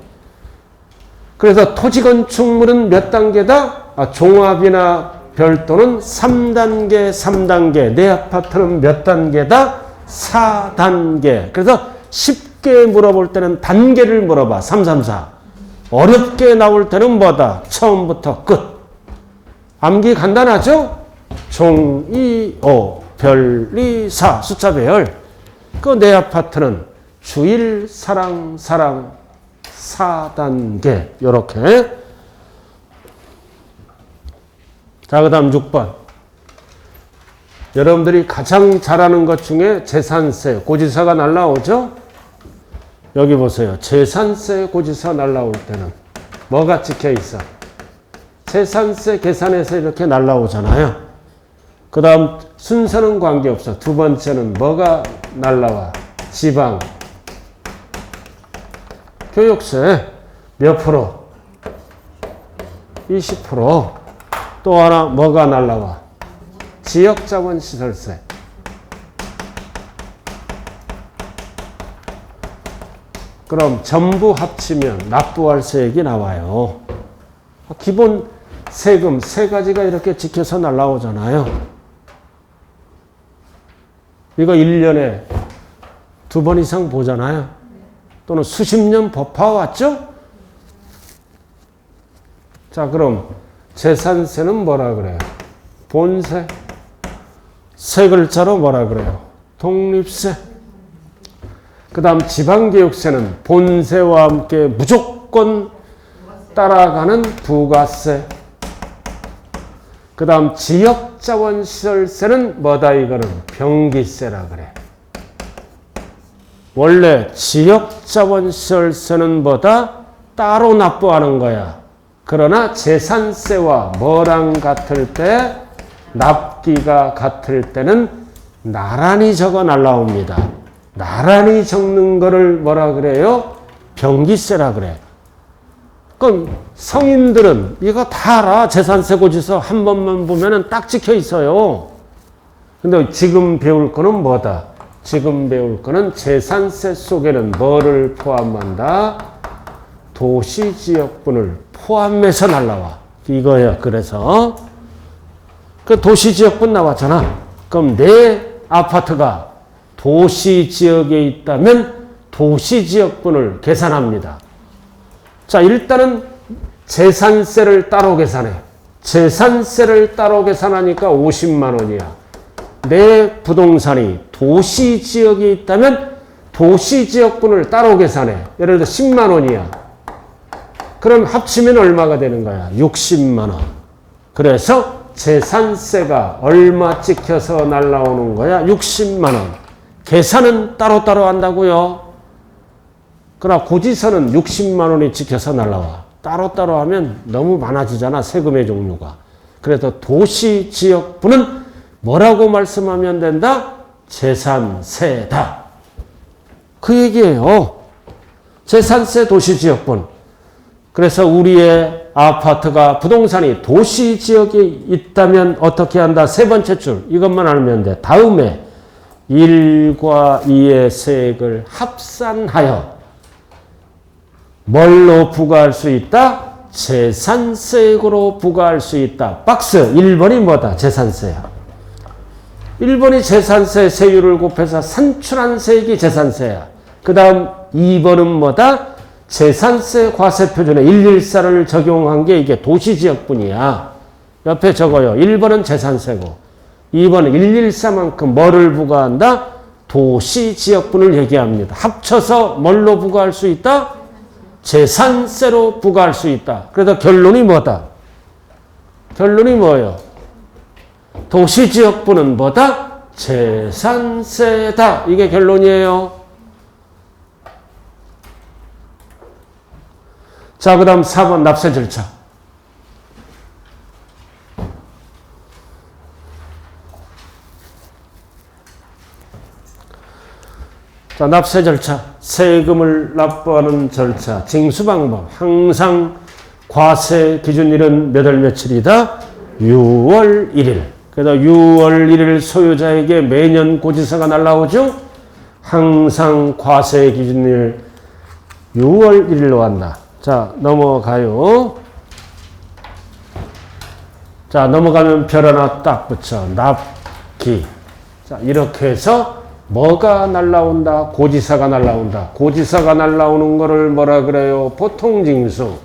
그래서 토지건축물은 몇 단계다? 종합이나 별도는 3단계, 3단계. 내 아파트는 몇 단계다? 4단계. 그래서 쉽게 물어볼 때는 단계를 물어봐. 3, 3, 4. 어렵게 나올 때는 뭐다? 처음부터 끝. 암기 간단하죠? 종, 이, 오, 별, 리, 사. 숫자 배열. 그 내 아파트는 주일, 사랑, 사랑, 4단계. 요렇게. 자, 그 다음 6번. 여러분들이 가장 잘하는 것 중에 재산세, 고지서가 날라오죠? 여기 보세요. 재산세, 고지서 날라올 때는 뭐가 찍혀 있어? 재산세 계산해서 이렇게 날라오잖아요. 그 다음 순서는 관계없어. 두 번째는 뭐가 날라와? 지방. 교육세 몇 프로? 20%. 또 하나 뭐가 날라와? 지역자원시설세. 그럼 전부 합치면 납부할세액이 나와요. 기본 세금 3가지가 이렇게 찍혀서 날라오잖아요. 이거 1년에 2번 이상 보잖아요. 또는 수십 년 법화왔죠? 자, 그럼 재산세는 뭐라 그래요? 본세. 세 글자로 뭐라 그래요? 독립세. 그 다음 지방교육세는 본세와 함께 무조건 따라가는 부가세. 그 다음 지역자원시설세는 뭐다? 이거는 병기세라 그래. 원래 지역자원시설세는 뭐다? 따로 납부하는 거야. 그러나 재산세와 뭐랑 같을 때, 납기가 같을 때는 나란히 적어 날라옵니다. 나란히 적는 거를 뭐라 그래요? 병기세라 그래. 그럼 성인들은 이거 다 알아. 재산세 고지서 한 번만 보면은 딱 찍혀 있어요. 근데 지금 배울 거는 뭐다? 지금 배울 거는 재산세 속에는 뭐를 포함한다? 도시지역분을 포함해서 날라와. 이거예요. 그래서 그 도시지역분 나왔잖아. 그럼 내 아파트가 도시지역에 있다면 도시지역분을 계산합니다. 자, 일단은 재산세를 따로 계산해. 재산세를 따로 계산하니까 50만 원이야. 내 부동산이 도시지역에 있다면 도시지역분을 따로 계산해. 예를 들어 10만 원이야. 그럼 합치면 얼마가 되는 거야? 60만 원. 그래서 재산세가 얼마 찍혀서 날라오는 거야? 60만 원. 계산은 따로따로 한다고요. 그러나 고지서는 60만 원이 찍혀서 날라와. 따로따로 하면 너무 많아지잖아. 세금의 종류가. 그래서 도시지역분은 뭐라고 말씀하면 된다? 재산세다. 그 얘기예요. 재산세 도시지역분. 그래서 우리의 아파트가 부동산이 도시지역에 있다면 어떻게 한다? 세 번째 줄. 이것만 알면 돼. 다음에 1과 2의 세액을 합산하여 뭘로 부과할 수 있다? 재산세액으로 부과할 수 있다. 박스 1번이 뭐다? 재산세야. 1번이 재산세 세율을 곱해서 산출한 세액이 재산세야. 그 다음 2번은 뭐다? 재산세 과세표준에 114를 적용한 게 이게 도시지역분이야. 옆에 적어요. 1번은 재산세고 2번은 114만큼 뭐를 부과한다? 도시지역분을 얘기합니다. 합쳐서 뭘로 부과할 수 있다? 재산세로 부과할 수 있다. 그래서 결론이 뭐다? 결론이 뭐예요? 도시지역분은 뭐다? 재산세다. 이게 결론이에요. 자, 그 다음 4번 납세 절차. 자, 납세 절차. 세금을 납부하는 절차. 징수 방법. 항상 과세 기준일은 몇 월 며칠이다? 6월 1일. 그래서 6월 1일 소유자에게 매년 고지서가 날라오죠? 항상 과세 기준일 6월 1일로 한다. 자, 넘어가요. 자, 넘어가면 별 하나 딱 붙여. 납기. 자, 이렇게 해서 뭐가 날라온다? 고지서가 날라온다. 고지서가 날라오는 거를 뭐라 그래요? 보통징수.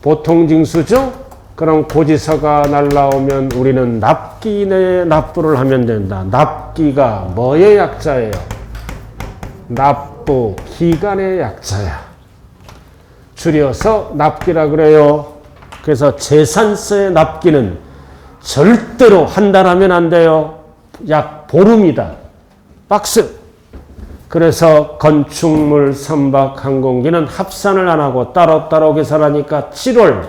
보통징수죠? 그럼 고지서가 날라오면 우리는 납기 내에 납부를 하면 된다. 납기가 뭐의 약자예요? 납부 기간의 약자야. 줄여서 납기라 그래요. 그래서 재산세 납기는 절대로 한 달 하면 안 돼요. 약 보름이다. 박스. 그래서 건축물, 선박, 항공기는 합산을 안 하고 따로따로 계산하니까 7월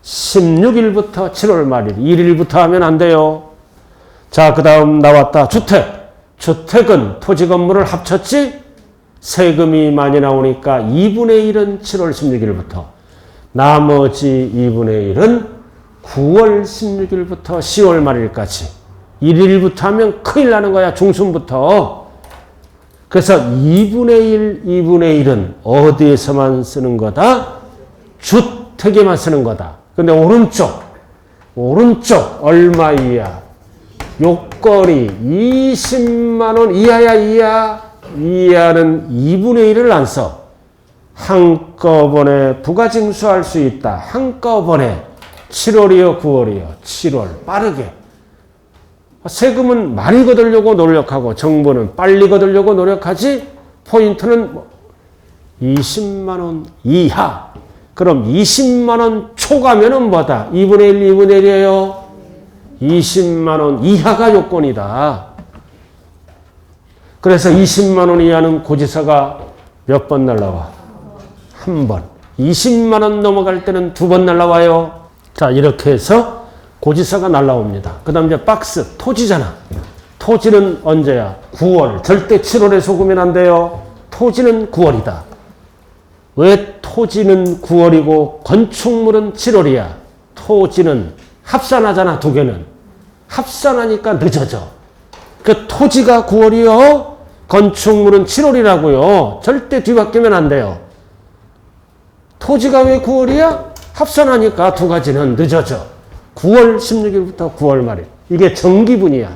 16일부터 7월 말일 1일부터 하면 안 돼요. 자, 그 다음 나왔다. 주택. 주택은 토지 건물을 합쳤지? 세금이 많이 나오니까 2분의 1은 7월 16일부터, 나머지 2분의 1은 9월 16일부터 10월 말일까지. 1일부터 하면 큰일 나는 거야. 중순부터. 그래서 2분의 1, 2분의 1은 어디에서만 쓰는 거다? 주택에만 쓰는 거다. 근데 오른쪽 얼마 이하? 요건이 20만 원 이하야, 이하? 이하는 2분의 1을 안 써. 한꺼번에 부가징수할 수 있다. 한꺼번에 7월이요, 9월이요. 7월 빠르게. 세금은 많이 거두려고 노력하고 정부는 빨리 거두려고 노력하지. 포인트는 20만 원 이하. 그럼 20만 원 초과면은 뭐다? 2분의 1, 2분의 1이에요. 20만 원 이하가 요건이다. 그래서 20만 원 이하는 고지서가 몇 번 날라와? 한 번. 20만 원 넘어갈 때는 2번 날라와요. 자, 이렇게 해서 고지서가 날라옵니다. 그 다음 이제 박스, 토지잖아. 토지는 언제야? 9월. 절대 7월에 속으면 안 돼요. 토지는 9월이다. 왜 토지는 9월이고 건축물은 7월이야? 토지는 합산하잖아, 두 개는. 합산하니까 늦어져. 그 토지가 9월이요, 건축물은 7월이라고요. 절대 뒤바뀌면 안 돼요. 토지가 왜 9월이야? 합산하니까 두 가지는 늦어져. 9월 16일부터 9월 말일. 이게 정기분이야.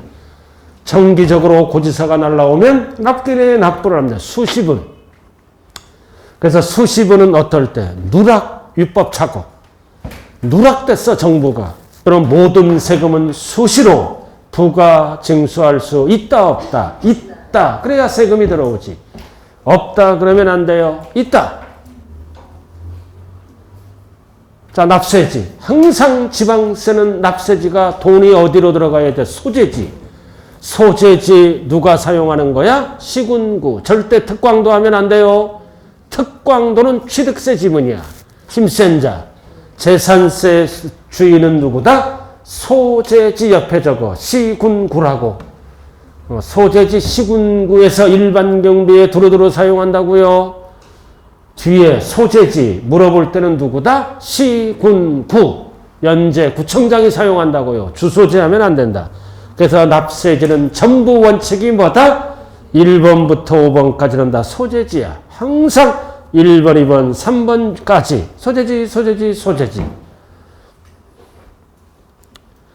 정기적으로 고지서가 날라오면 납기에 납부를 합니다. 수시분. 그래서 수시분은 어떨 때? 누락 위법 착오. 누락됐어, 정부가. 그럼 모든 세금은 수시로 부과 징수할 수 있다, 없다? 있다. 그래야 세금이 들어오지. 없다 그러면 안 돼요. 있다. 자, 납세지. 항상 지방세는 납세지가 돈이 어디로 들어가야 돼? 소재지. 소재지 누가 사용하는 거야? 시군구. 절대 특광도 하면 안 돼요. 특광도는 취득세 지문이야. 힘센 자. 재산세 주인은 누구다? 소재지 옆에 적어. 시군구라고. 소재지 시군구에서 일반 경비에 두루두루 사용한다고요. 뒤에 소재지 물어볼 때는 누구다? 시군구. 연재 구청장이 사용한다고요. 주소지 하면 안 된다. 그래서 납세지는 전부 원칙이 뭐다? 1번부터 5번까지는 다 소재지야. 항상 1번, 2번, 3번까지 소재지, 소재지, 소재지.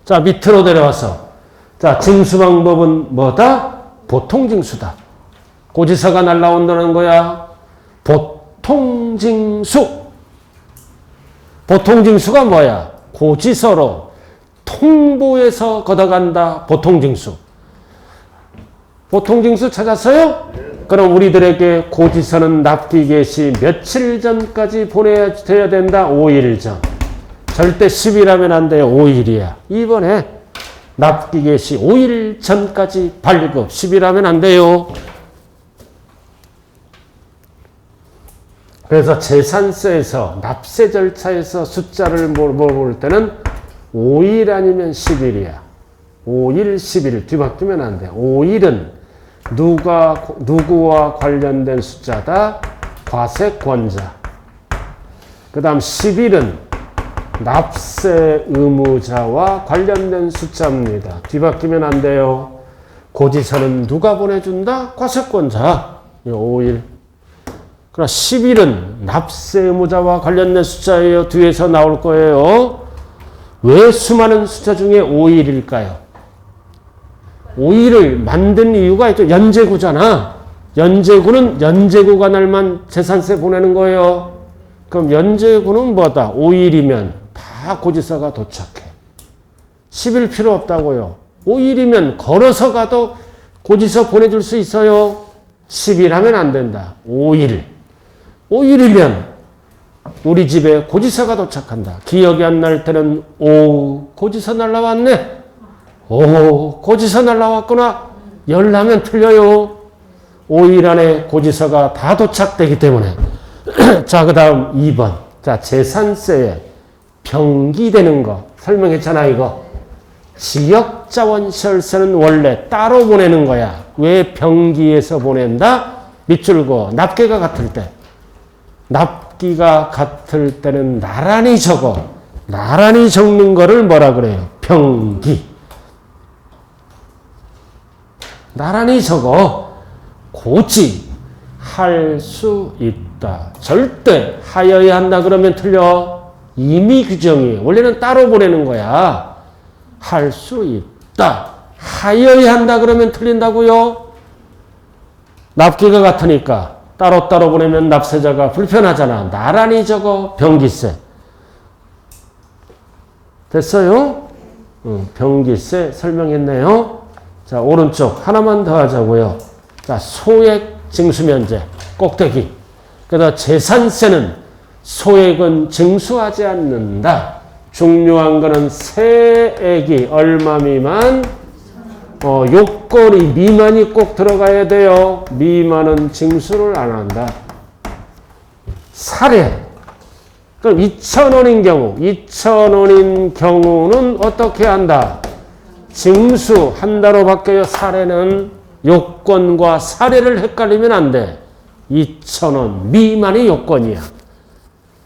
자, 밑으로 내려와서 자, 징수 방법은 뭐다? 보통징수다. 고지서가 날라온다는 거야. 보통징수. 보통징수가 뭐야? 고지서로 통보해서 걷어간다. 보통징수. 보통징수 찾았어요? 그럼 우리들에게 고지서는 납기 개시 며칠 전까지 보내야 된다. 5일 전. 절대 10일하면 안 돼요. 5일이야. 이번에 납기 개시 5일 전까지 발급. 10일하면 안 돼요. 그래서 재산세에서 납세 절차에서 숫자를 물어볼 때는 5일 아니면 10일이야. 5일, 10일 뒤바뀌면 안 돼. 5일은 누구와 관련된 숫자다? 과세권자. 그 다음 10일은 납세 의무자와 관련된 숫자입니다. 뒤바뀌면 안 돼요. 고지서는 누가 보내준다? 과세권자. 5일. 그러나 10일은 납세 의무자와 관련된 숫자예요. 뒤에서 나올 거예요. 왜 수많은 숫자 중에 5일일까요? 5일을 만든 이유가 있죠. 연재구잖아. 연재구는 연재구가 날만 재산세 보내는 거예요. 그럼 연재구는 뭐다? 5일이면 다 고지서가 도착해. 10일 필요 없다고요. 5일이면 걸어서 가도 고지서 보내줄 수 있어요. 10일 하면 안 된다. 5일. 5일이면 우리 집에 고지서가 도착한다. 기억이 안 날 때는 오, 고지서 날라왔네. 오, 고지서 날라왔구나. 열나면 틀려요. 5일 안에 고지서가 다 도착되기 때문에. 자, 그 다음 2번. 자, 재산세에 병기되는 거. 설명했잖아, 이거. 지역자원시설세는 원래 따로 보내는 거야. 왜 병기에서 보낸다? 밑줄고, 납계가 같을 때. 납기가 같을 때는 나란히 적어. 나란히 적는 거를 뭐라 그래요? 병기. 나란히 적어. 고지할 수 있다. 절대 하여야 한다 그러면 틀려. 임의 규정이 원래는 따로 보내는 거야. 할 수 있다. 하여야 한다 그러면 틀린다고요. 납기가 같으니까 따로따로 보내면 납세자가 불편하잖아. 나란히 적어. 병기세. 됐어요? 병기세 설명했네요. 자, 오른쪽 하나만 더 하자고요. 자, 소액 징수면제 꼭대기. 그래서 재산세는 소액은 징수하지 않는다. 중요한 거는 세액이 얼마 미만? 요건이 미만이 꼭 들어가야 돼요. 미만은 징수를 안 한다. 사례. 그럼 2,000원인 경우, 2,000원인 경우는 어떻게 한다? 징수한다로 바뀌어요. 사례는 요건과 사례를 헷갈리면 안 돼. 2,000원 미만이 요건이야.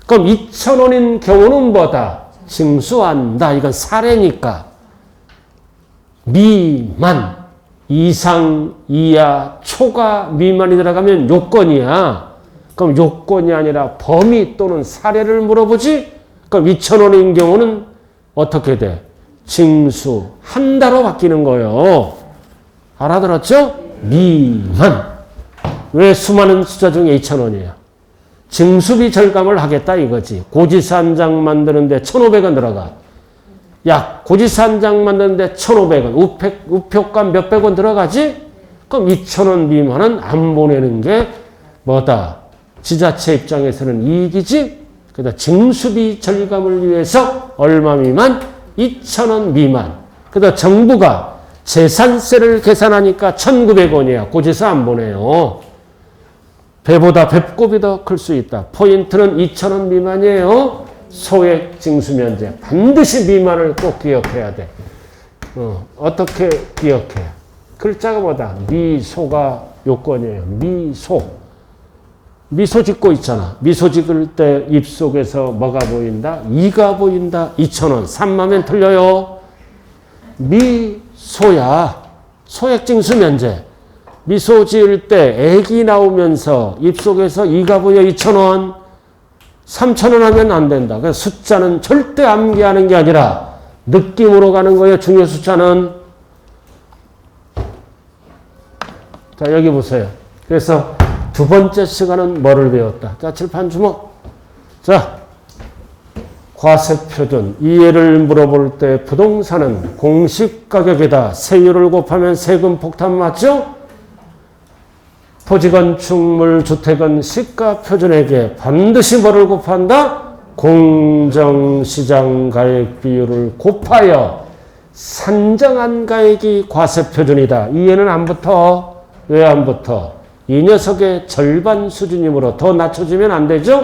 그럼 2,000원인 경우는 뭐다? 징수한다. 이건 사례니까. 미만, 이상, 이하, 초과, 미만이 들어가면 요건이야. 그럼 요건이 아니라 범위 또는 사례를 물어보지? 그럼 2,000원인 경우는 어떻게 돼? 징수한다로 바뀌는 거예요. 알아들었죠? 미만. 왜 수많은 숫자 중에 2,000원이야? 징수비 절감을 하겠다 이거지. 고지서 한 장 만드는데 1,500원 들어가. 야, 고지서 한 장 만드는데 1,500원. 우표값 몇백 원 들어가지? 그럼 2,000원 미만은 안 보내는 게 뭐다? 지자체 입장에서는 이익이지? 그래서 징수비 절감을 위해서 얼마 미만? 2,000원 미만. 그래서 정부가 재산세를 계산하니까 1,900원이야. 고지서 안 보내요. 배보다 배꼽이 더 클 수 있다. 포인트는 2,000원 미만이에요. 소액 징수면제. 반드시 미만을 꼭 기억해야 돼. 어떻게 기억해? 글자가 뭐다? 미소가 요건이에요. 미소. 미소 짓고 있잖아. 미소 짓을 때 입속에서 뭐가 보인다? 이가 보인다. 2,000원. 3만원 틀려요. 미소야. 소액징수 면제. 미소 지을 때 애기 나오면서 입속에서 이가 보여 2,000원. 3,000원 하면 안 된다. 그래서 숫자는 절대 암기하는 게 아니라 느낌으로 가는 거예요. 중요 숫자는. 자, 여기 보세요. 그래서 두 번째 시간은 뭐를 배웠다? 자, 칠판 주목. 자, 과세표준. 이 예를 물어볼 때 부동산은 공시가격에다 세율을 곱하면 세금 폭탄 맞죠? 토지건, 축물, 주택은 시가표준액에 반드시 뭐를 곱한다? 공정시장 가액 비율을 곱하여 산정한 가액이 과세표준이다. 이 예는 안 붙어. 왜 안 붙어? 이 녀석의 절반 수준이므로 더 낮춰지면 안 되죠?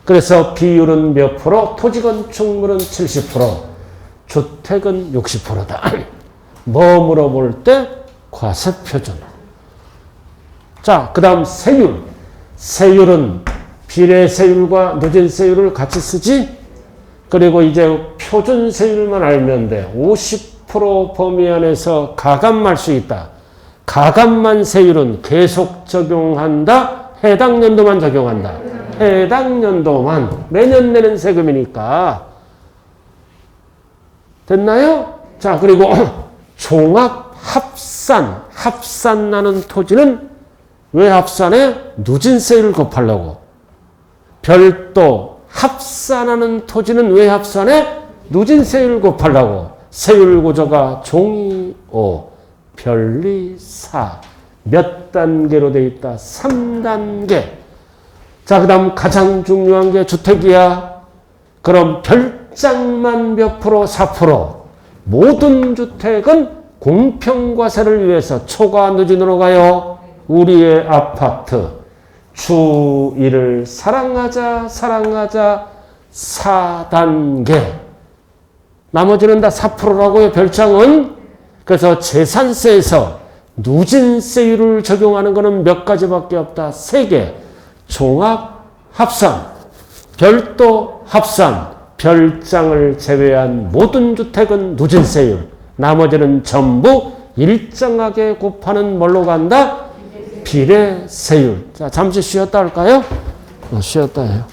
그래서 비율은 몇 프로? 토지건, 축물은 70%, 주택은 60%다. 뭐 물어볼 때? 과세표준. 자, 그 다음 세율. 세율은 비례세율과 누진세율을 같이 쓰지? 그리고 이제 표준세율만 알면 돼. 50% 범위 안에서 가감할 수 있다. 가감만 세율은 계속 적용한다? 해당 연도만 적용한다? 해당 연도만. 매년 내는 세금이니까. 됐나요? 자, 그리고 종합 합산. 합산 나는 토지는 왜 합산해? 누진세율을 곱하려고. 별도 합산하는 토지는 왜 합산해? 누진세율을 곱하려고. 세율 구조가 종이 5, 별리 4. 몇 단계로 돼 있다? 3단계. 자, 그 다음 가장 중요한 게 주택이야. 그럼 별장만 몇 프로? 4%. 모든 주택은 공평과세를 위해서 초과 누진으로 가요. 우리의 아파트 주일을 사랑하자 4단계. 나머지는 다 4%라고요. 별장은. 그래서 재산세에서 누진세율을 적용하는 것은 몇 가지밖에 없다. 3개. 종합 합산, 별도 합산, 별장을 제외한 모든 주택은 누진세율. 나머지는 전부 일정하게 곱하는 뭘로 간다? 비례세율. 자, 잠시 쉬었다 할까요? 쉬었다 해요.